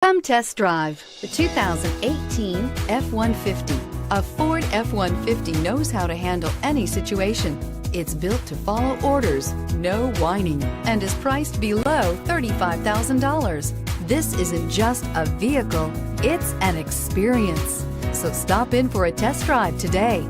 Come test drive the 2018 F-150. A Ford F-150 knows how to handle any situation. It's built to follow orders, no whining, and is priced below $35,000. This isn't just a vehicle, it's an experience. So stop in for a test drive today.